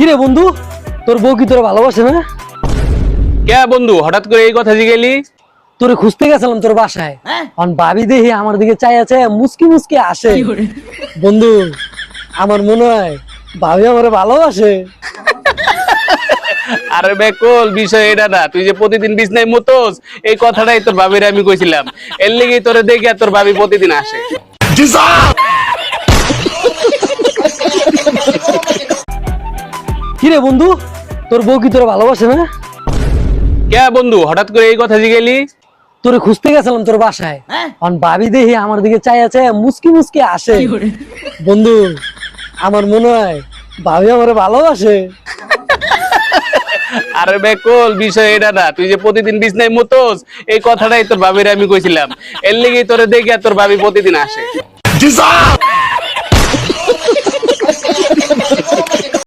কিরে বন্ধু, তোর বউ কি তোর ভালোবাসে না? কে বন্ধু হঠাৎ করে এই কথা জিগেলি? তোরে খুঁজতে গেছিলাম তোর বাসায়, অন ভাবি দেখি আমার দিকে চাইয়া চাইয়া মুসকি মুসকি আসে। বন্ধু, আমার মনে হয় ভাবি আমারে ভালোবাসে। আরে বেকল, বিষয় এটা না। তুই যে প্রতিদিন বিছনায় মুতোস, এই কথাটাই তোর ভাবিরে আমি কইছিলাম। এর লিগেই তোরে দেখি আর তোর ভাবি প্রতিদিন আসে। কিরে বন্ধু, তোর বউ কি তোর ভালোবাসে না? কে বন্ধু হঠাৎ করে এই কথা জিগেলি? তোরে খুঁজতে গেছিলাম তোর বাসায়, অন ভাবি দেখি আমার দিকে চাইয়া চাইয়া মুসকি মুসকি আসে। বন্ধু, আমার মনে হয় ভাবি আমারে ভালোবাসে। আরে বেকল, বিষয় এটা না। তুই যে প্রতিদিন বিছনায় মুতোস, এই কথাটাই তোর ভাবিরে আমি কইছিলাম। এর লিগেই তোরে দেখি আর তোর ভাবি প্রতিদিন আসে।